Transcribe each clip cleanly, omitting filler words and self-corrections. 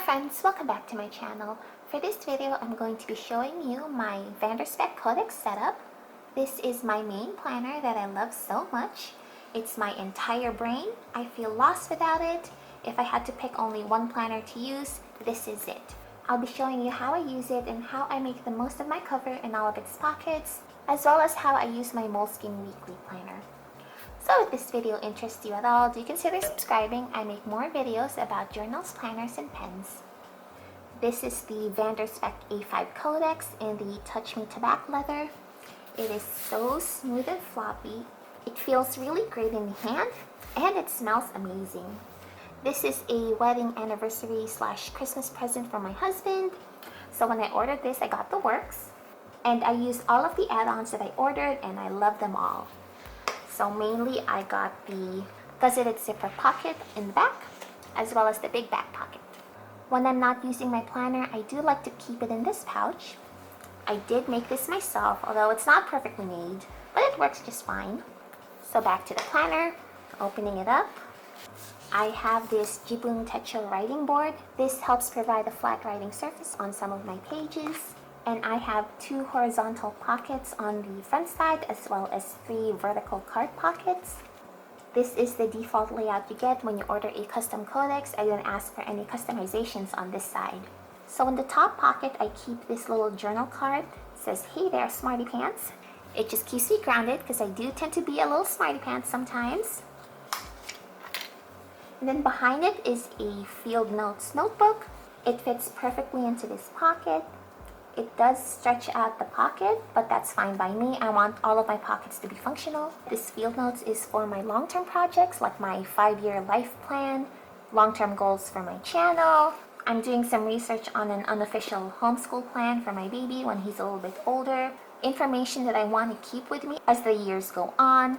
friends, welcome back to my channel. For this video, I'm going to be showing you my Spek Codex setup. This is my main planner that I love so much. It's my entire brain. I feel lost without it. If I had to pick only one planner to use, this is it. I'll be showing you how I use it and how I make the most of my cover and all of its pockets, as well as how I use my Moleskine weekly planner. So if this video interests you at all, do consider subscribing. I make more videos about journals, planners, and pens. This is the Spek A5 Codex in the Touch Me Tobacco leather. It is so smooth and floppy. It feels really great in the hand, and it smells amazing. This is a wedding anniversary / Christmas present for my husband. So when I ordered this, I got the works. And I used all of the add-ons that I ordered, and I love them all. So mainly I got the gusseted zipper pocket in the back, as well as the big back pocket. When I'm not using my planner, I do like to keep it in this pouch. I did make this myself, although it's not perfectly made, but it works just fine. So back to the planner, opening it up. I have this Jibun Techo writing board. This helps provide a flat writing surface on some of my pages. And I have 2 horizontal pockets on the front side, as well as 3 vertical card pockets. This is the default layout you get when you order a custom codex. I didn't ask for any customizations on this side. So in the top pocket, I keep this little journal card. It says, "Hey there, smarty pants." It just keeps me grounded because I do tend to be a little smarty pants sometimes. And then behind it is a field notes notebook. It fits perfectly into this pocket. It does stretch out the pocket, but that's fine by me. I want all of my pockets to be functional. This field notes is for my long-term projects, like my 5-year life plan, long-term goals for my channel. I'm doing some research on an unofficial homeschool plan for my baby when he's a little bit older. Information that I want to keep with me as the years go on.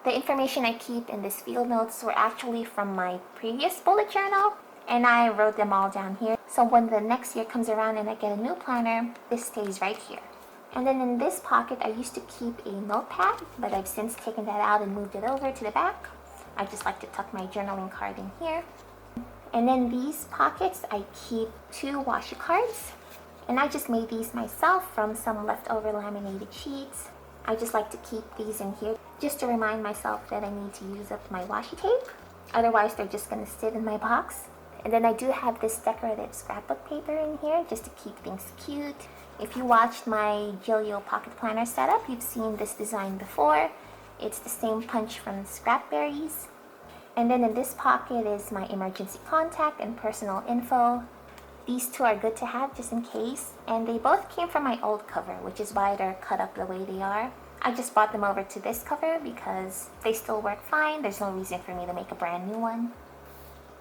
The information I keep in this field notes were actually from my previous bullet journal, and I wrote them all down here. So when the next year comes around and I get a new planner, this stays right here. And then in this pocket, I used to keep a notepad, but I've since taken that out and moved it over to the back. I just like to tuck my journaling card in here. And in these pockets, I keep 2 washi cards. And I just made these myself from some leftover laminated sheets. I just like to keep these in here just to remind myself that I need to use up my washi tape. Otherwise, they're just going to sit in my box. And then I do have this decorative scrapbook paper in here just to keep things cute. If you watched my Gilio pocket planner setup, you've seen this design before. It's the same punch from Scrapberries. And then in this pocket is my emergency contact and personal info. These 2 are good to have just in case. And they both came from my old cover, which is why they're cut up the way they are. I just brought them over to this cover because they still work fine. There's no reason for me to make a brand new one.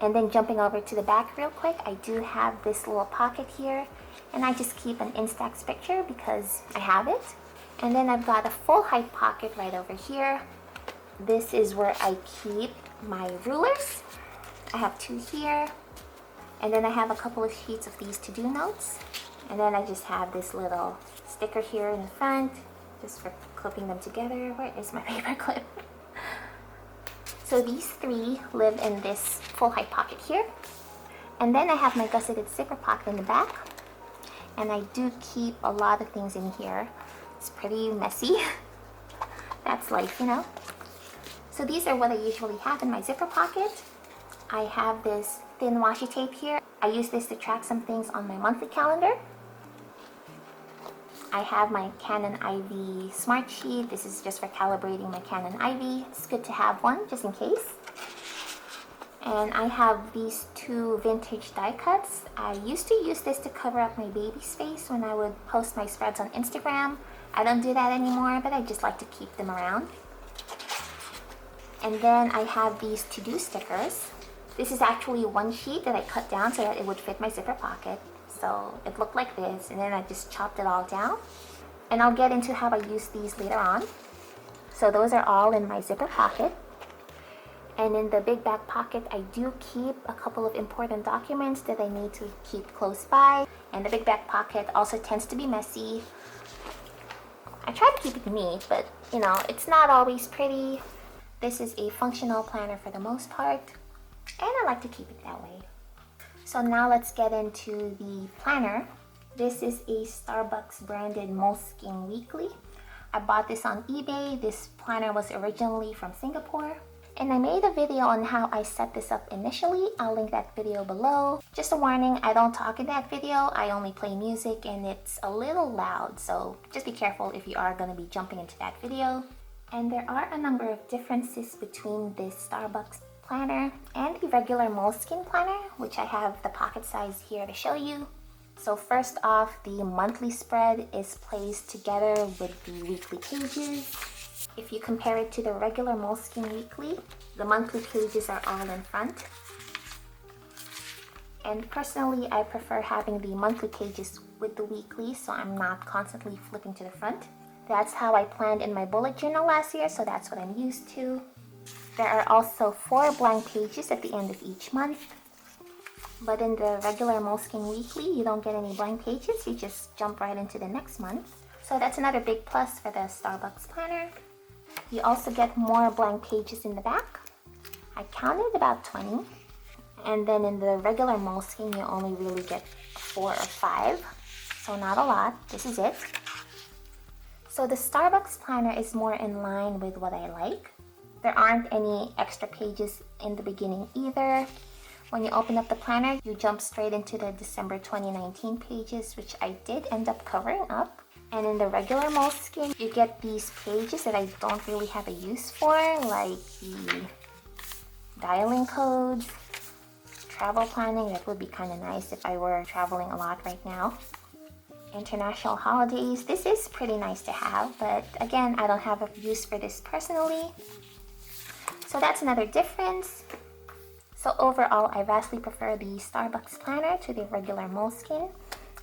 And then jumping over to the back real quick, I do have this little pocket here, and I just keep an Instax picture because I have it. And then I've got a full height pocket right over here. This is where I keep my rulers. I have 2 here, and then I have a couple of sheets of these to-do notes. And then I just have this little sticker here in the front, just for clipping them together. Where is my paper clip? So these 3 live in this full height pocket here. And then I have my gusseted zipper pocket in the back. And I do keep a lot of things in here. It's pretty messy. That's life, you know. So these are what I usually have in my zipper pocket. I have this thin washi tape here. I use this to track some things on my monthly calendar. I have my Canon IV Smart Sheet. This is just for calibrating my Canon IV. It's good to have one just in case. And I have these 2 vintage die cuts. I used to use this to cover up my baby's face when I would post my spreads on Instagram. I don't do that anymore, but I just like to keep them around. And then I have these to-do stickers. This is actually 1 sheet that I cut down so that it would fit my zipper pocket. So it looked like this, and then I just chopped it all down. And I'll get into how I use these later on. So those are all in my zipper pocket. And in the big back pocket, I do keep a couple of important documents that I need to keep close by. And the big back pocket also tends to be messy. I try to keep it neat, but you know, it's not always pretty. This is a functional planner for the most part, and I like to keep it that way. So now let's get into the planner. This is a Starbucks branded Moleskine Weekly. I bought this on eBay. This planner was originally from Singapore. And I made a video on how I set this up initially. I'll link that video below. Just a warning, I don't talk in that video. I only play music and it's a little loud. So just be careful if you are going to be jumping into that video. And there are a number of differences between this Starbucks planner and the regular Moleskine planner, which I have the pocket size here to show you. So first off, the monthly spread is placed together with the weekly pages. If you compare it to the regular Moleskine Weekly, the monthly pages are all in front. And personally, I prefer having the monthly pages with the weekly, so I'm not constantly flipping to the front. That's how I planned in my bullet journal last year, so that's what I'm used to. There are also 4 blank pages at the end of each month. But in the regular Moleskine Weekly, you don't get any blank pages, you just jump right into the next month. So that's another big plus for the Starbucks planner. You also get more blank pages in the back. I counted about 20. And then in the regular Moleskine, you only really get 4 or 5. So not a lot, this is it. So the Starbucks planner is more in line with what I like. There aren't any extra pages in the beginning either. When you open up the planner, you jump straight into the December 2019 pages, which I did end up covering up. And in the regular Moleskine, you get these pages that I don't really have a use for, like the dialing codes, travel planning. That would be kind of nice if I were traveling a lot right now. International holidays. This is pretty nice to have, but again, I don't have a use for this personally. So that's another difference. So overall, I vastly prefer the Starbucks planner to the regular Moleskine.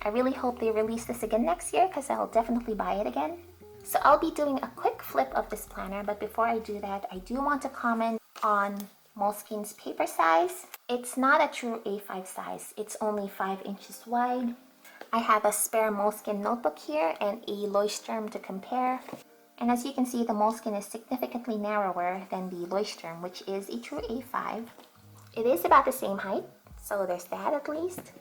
I really hope they release this again next year because I'll definitely buy it again. So I'll be doing a quick flip of this planner, but before I do that, I do want to comment on Moleskine's paper size. It's not a true A5 size. It's only 5 inches wide. I have a spare Moleskine notebook here and a Leuchtturm to compare. And as you can see, the Moleskine is significantly narrower than the Leuchtturm, which is a true A5. It is about the same height, so there's that at least.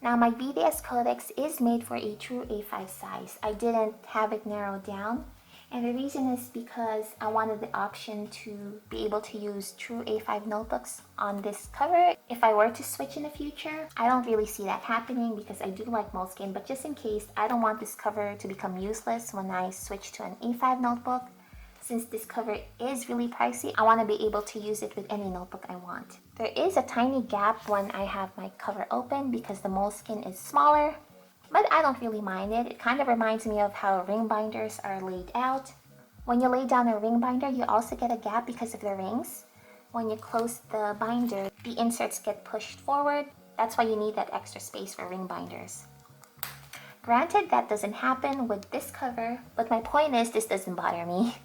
Now my BDS Codex is made for a true A5 size. I didn't have it narrowed down, and the reason is because I wanted the option to be able to use true A5 notebooks on this cover if I were to switch in the future. I don't really see that happening because I do like Moleskine, but just in case, I don't want this cover to become useless when I switch to an A5 notebook. Since this cover is really pricey, I want to be able to use it with any notebook I want. There is a tiny gap when I have my cover open because the Moleskine is smaller, but I don't really mind it. It kind of reminds me of how ring binders are laid out. When you lay down a ring binder, you also get a gap because of the rings. When you close the binder, the inserts get pushed forward. That's why you need that extra space for ring binders. Granted, that doesn't happen with this cover, but my point is this doesn't bother me.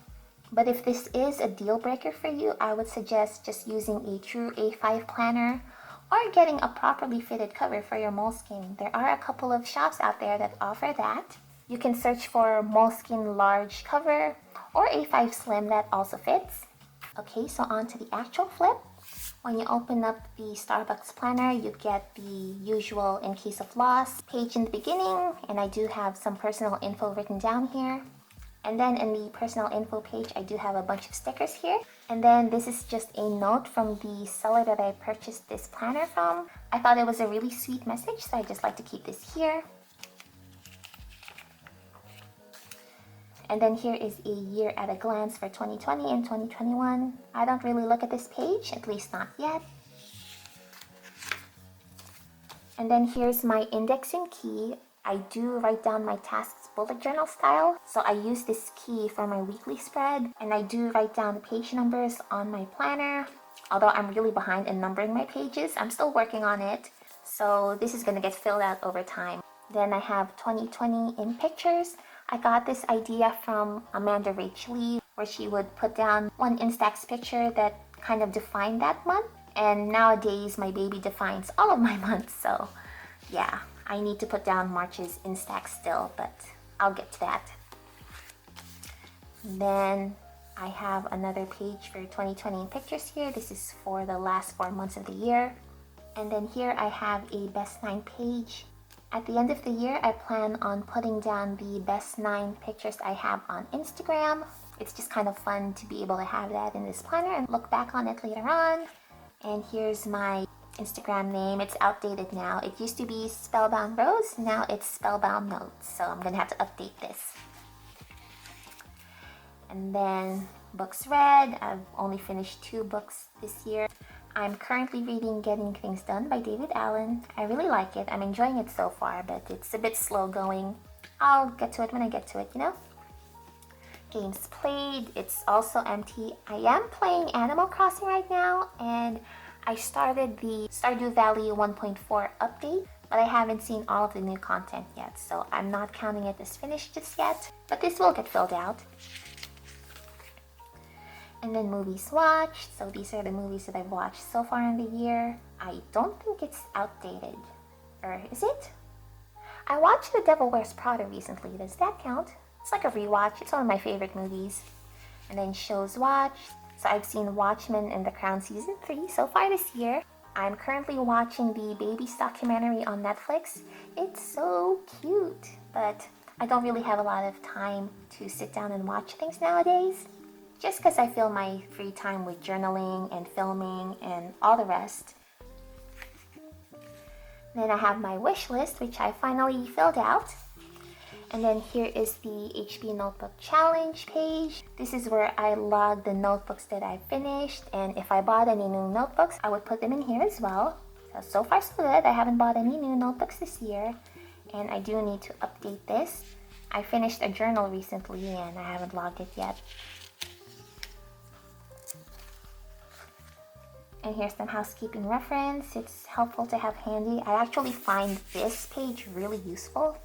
But if this is a deal breaker for you, I would suggest just using a true A5 planner or getting a properly fitted cover for your Moleskine. There are a couple of shops out there that offer that. You can search for Moleskine large cover or A5 slim that also fits. Okay, so on to the actual flip. When you open up the Starbucks planner, you get the usual in case of loss page in the beginning, and I do have some personal info written down here. And then in the personal info page, I do have a bunch of stickers here. And then this is just a note from the seller that I purchased this planner from. I thought it was a really sweet message, so I just like to keep this here. And then here is a year at a glance for 2020 and 2021. I don't really look at this page, at least not yet. And then here's my indexing key. I do write down my tasks bullet journal style, so I use this key for my weekly spread, and I do write down the page numbers on my planner. Although I'm really behind in numbering my pages, I'm still working on it, so this is going to get filled out over time. Then I have 2020 in pictures. I got this idea from Amanda Rachel Lee, where she would put down one Instax picture that kind of defined that month, and nowadays my baby defines all of my months, so yeah. I need to put down March's Instax still, but I'll get to that. Then I have another page for 2020 pictures here. This is for the last 4 months of the year. And then here I have a best 9 page. At the end of the year, I plan on putting down the best 9 pictures I have on Instagram. It's just kind of fun to be able to have that in this planner and look back on it later on. And here's my Instagram name. It's outdated now. It used to be Spellbound Rose, now it's Spellbound Notes. So I'm gonna have to update this. And then books read. I've only finished 2 books this year. I'm currently reading Getting Things Done by David Allen. I really like it. I'm enjoying it so far, but it's a bit slow going. I'll get to it when I get to it, you know? Games played. It's also empty. I am playing Animal Crossing right now, and I started the Stardew Valley 1.4 update, but I haven't seen all of the new content yet, so I'm not counting it as finished just yet, but this will get filled out. And then movies watched. So these are the movies that I've watched so far in the year. I don't think it's outdated. Or is it? I watched The Devil Wears Prada recently. Does that count? It's like a rewatch. It's one of my favorite movies. And then shows watched. So I've seen Watchmen and The Crown Season 3 so far this year. I'm currently watching the Babies documentary on Netflix. It's so cute. But I don't really have a lot of time to sit down and watch things nowadays. Just because I fill my free time with journaling and filming and all the rest. Then I have my wish list, which I finally filled out. And then here is the HB Notebook Challenge page. This is where I log the notebooks that I finished, and if I bought any new notebooks, I would put them in here as well. So far so good. I haven't bought any new notebooks this year, and I do need to update this. I finished a journal recently, and I haven't logged it yet. And here's some housekeeping reference. It's helpful to have handy. I actually find this page really useful.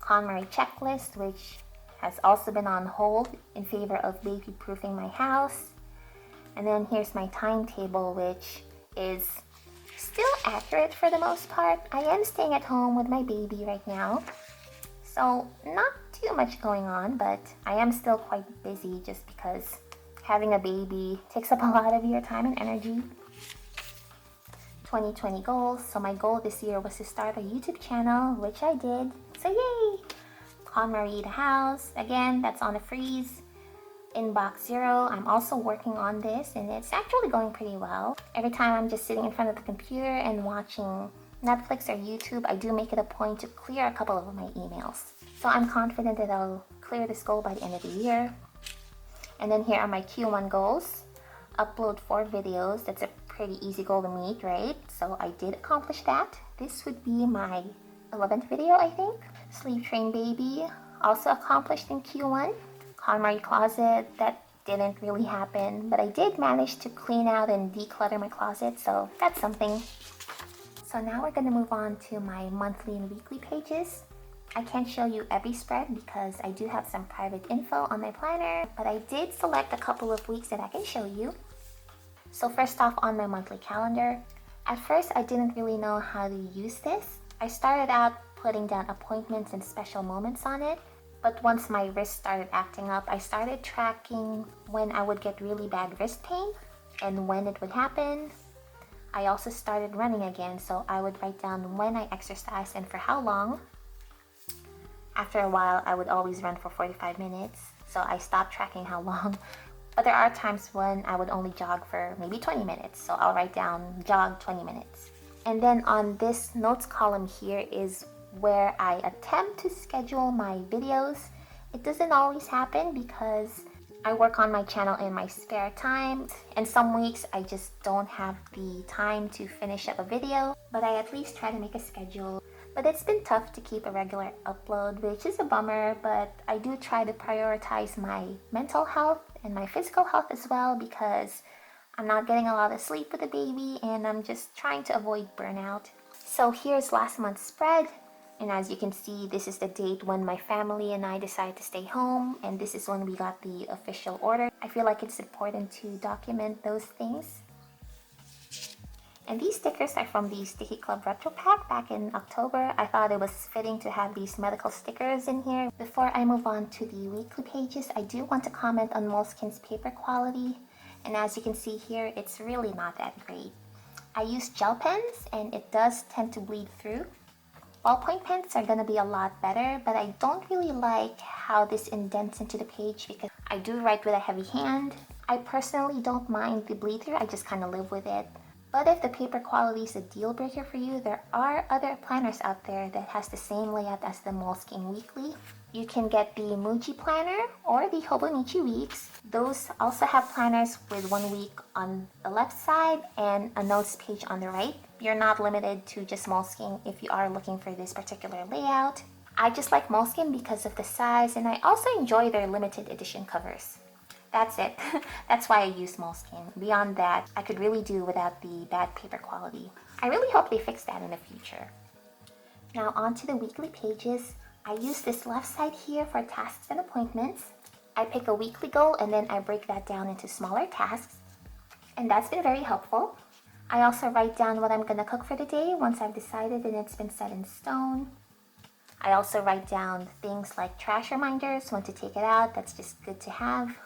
KonMari checklist, which has also been on hold in favor of baby-proofing my house. And then here's my timetable, which is still accurate for the most part. I am staying at home with my baby right now, so not too much going on, but I am still quite busy just because having a baby takes up a lot of your time and energy. 2020 goals. So my goal this year was to start a YouTube channel, which I did. So yay! KonMari the house. Again, that's on a freeze. Inbox 0. I'm also working on this, and it's actually going pretty well. Every time I'm just sitting in front of the computer and watching Netflix or YouTube, I do make it a point to clear a couple of my emails. So I'm confident that I'll clear this goal by the end of the year. And then here are my Q1 goals. Upload 4 videos. That's a pretty easy goal to meet, right? So I did accomplish that. This would be my 11th video, I think. Sleep Train Baby, also accomplished in Q1. KonMari closet, that didn't really happen, but I did manage to clean out and declutter my closet, so that's something. So now we're going to move on to my monthly and weekly pages. I can't show you every spread because I do have some private info on my planner, but I did select a couple of weeks that I can show you. So first off, on my monthly calendar, at first I didn't really know how to use this. I started out putting down appointments and special moments on it, but once my wrist started acting up, I started tracking when I would get really bad wrist pain and when it would happen. I also started running again, so I would write down when I exercised and for how long. After a while, I would always run for 45 minutes, so I stopped tracking how long. But there are times when I would only jog for maybe 20 minutes, so I'll write down jog 20 minutes. And then on this notes column here is where I attempt to schedule my videos. It doesn't always happen because I work on my channel in my spare time, and some weeks I just don't have the time to finish up a video, but I at least try to make a schedule. But it's been tough to keep a regular upload, which is a bummer, but I do try to prioritize my mental health and my physical health as well because I'm not getting a lot of sleep with the baby and I'm just trying to avoid burnout. So here's last month's spread, and as you can see, this is the date when my family and I decided to stay home, and this is when we got the official order. I feel like it's important to document those things. And these stickers are from the Sticky Club Retro Pack back in October. I thought it was fitting to have these medical stickers in here. Before I move on to the weekly pages, I do want to comment on Moleskine's paper quality. And as you can see here, it's really not that great. I use gel pens and it does tend to bleed through. Ballpoint pens are gonna be a lot better, but I don't really like how this indents into the page because I do write with a heavy hand. I personally don't mind the bleed through, I just kind of live with it. But if the paper quality is a deal breaker for you, there are other planners out there that has the same layout as the Moleskine Weekly. You can get the Muji planner or the Hobonichi Weeks. Those also have planners with 1 week on the left side and a notes page on the right. You're not limited to just Moleskine if you are looking for this particular layout. I just like Moleskine because of the size, and I also enjoy their limited edition covers. That's it. That's why I use Moleskine. Beyond that, I could really do without the bad paper quality. I really hope they fix that in the future. Now on to the weekly pages. I use this left side here for tasks and appointments. I pick a weekly goal and then I break that down into smaller tasks. And that's been very helpful. I also write down what I'm gonna cook for the day once I've decided and it's been set in stone. I also write down things like trash reminders, when to take it out, that's just good to have.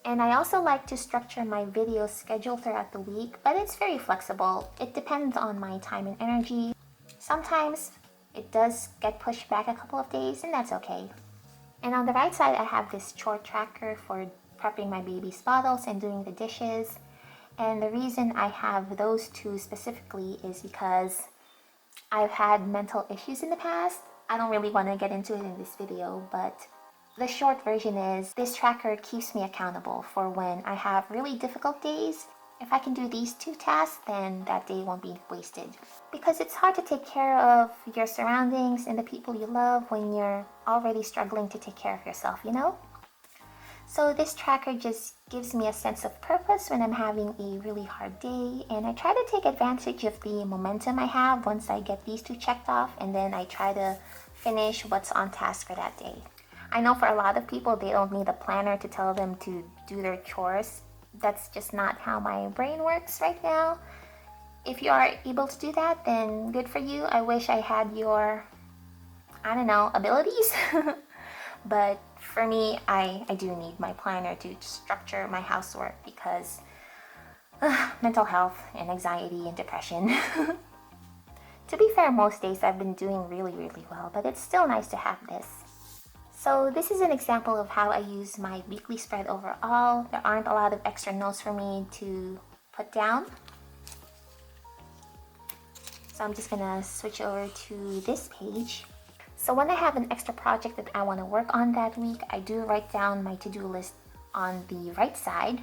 And I also like to structure my video schedule throughout the week, but it's very flexible. It depends on my time and energy. Sometimes it does get pushed back a couple of days, and that's okay. And on the right side, I have this chore tracker for prepping my baby's bottles and doing the dishes. And the reason I have those two specifically is because I've had mental issues in the past. I don't really want to get into it in this video, but the short version is this tracker keeps me accountable for when I have really difficult days. If I can do these two tasks, then that day won't be wasted. Because it's hard to take care of your surroundings and the people you love when you're already struggling to take care of yourself, you know? So this tracker just gives me a sense of purpose when I'm having a really hard day, and I try to take advantage of the momentum I have once I get these two checked off, and then I try to finish what's on task for that day. I know for a lot of people, they don't need a planner to tell them to do their chores. That's just not how my brain works right now. If you are able to do that, then good for you. I wish I had your, I don't know, abilities. But for me, I do need my planner to structure my housework because mental health and anxiety and depression. To be fair, most days I've been doing really, really well, but it's still nice to have this. So this is an example of how I use my weekly spread overall. There aren't a lot of extra notes for me to put down. So I'm just gonna switch over to this page. So when I have an extra project that I want to work on that week, I do write down my to-do list on the right side.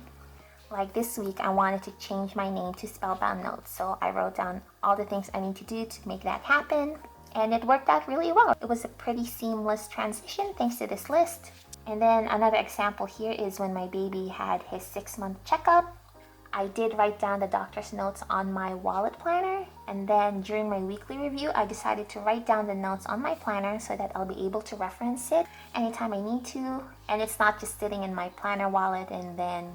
Like this week, I wanted to change my name to Spellbound Notes, so I wrote down all the things I need to do to make that happen, and it worked out really well. It was a pretty seamless transition thanks to this list. And then another example here is when my baby had his 6-month checkup. I did write down the doctor's notes on my wallet planner, and then during my weekly review, I decided to write down the notes on my planner so that I'll be able to reference it anytime I need to, and it's not just sitting in my planner wallet and then,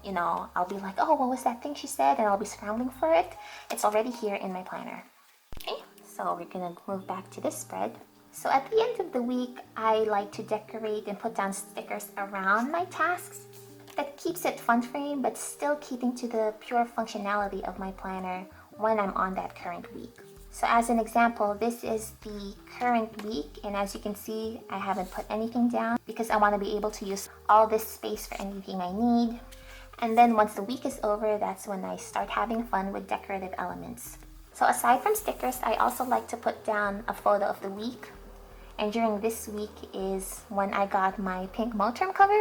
you know, I'll be like, oh, what was that thing she said, and I'll be scrambling for it. It's already here in my planner. Okay, so we're gonna move back to this spread. So at the end of the week, I like to decorate and put down stickers around my tasks. That keeps it fun for me, but still keeping to the pure functionality of my planner when I'm on that current week. So as an example, this is the current week, and as you can see, I haven't put anything down because I want to be able to use all this space for anything I need. And then once the week is over, that's when I start having fun with decorative elements. So aside from stickers, I also like to put down a photo of the week. And during this week is when I got my pink Moterm cover,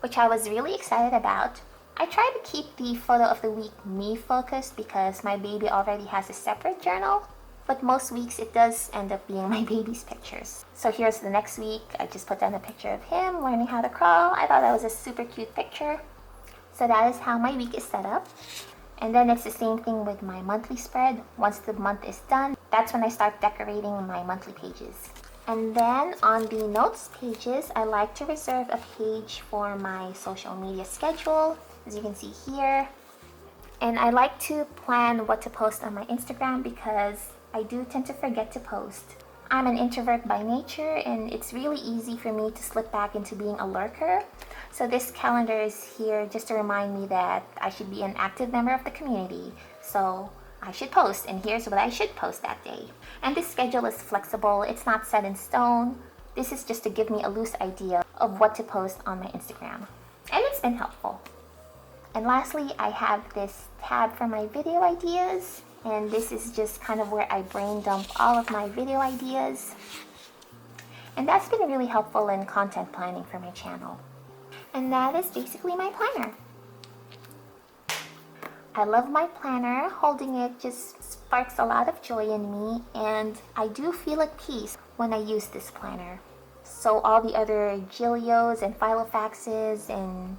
which I was really excited about. I try to keep the photo of the week me focused because my baby already has a separate journal, but most weeks it does end up being my baby's pictures. So here's the next week. I just put down a picture of him learning how to crawl. I thought that was a super cute picture. So that is how my week is set up. And then it's the same thing with my monthly spread. Once the month is done, that's when I start decorating my monthly pages. And then on the notes pages, I like to reserve a page for my social media schedule, as you can see here. And I like to plan what to post on my Instagram because I do tend to forget to post. I'm an introvert by nature, and it's really easy for me to slip back into being a lurker. So this calendar is here just to remind me that I should be an active member of the community. So I should post, and here's what I should post that day. And this schedule is flexible. It's not set in stone. This is just to give me a loose idea of what to post on my Instagram. And it's been helpful. And lastly, I have this tab for my video ideas. And this is just kind of where I brain dump all of my video ideas. And that's been really helpful in content planning for my channel. And that is basically my planner. I love my planner. Holding it just sparks a lot of joy in me, and I do feel at peace when I use this planner. So all the other Gilios and Filofaxes and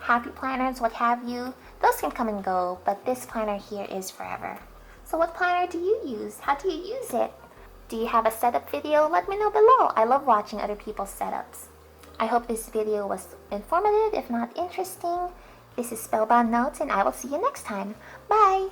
Happy Planners, what have you, those can come and go, but this planner here is forever. So what planner do you use? How do you use it? Do you have a setup video? Let me know below. I love watching other people's setups. I hope this video was informative, if not interesting. This is Spellbound Notes, and I will see you next time. Bye!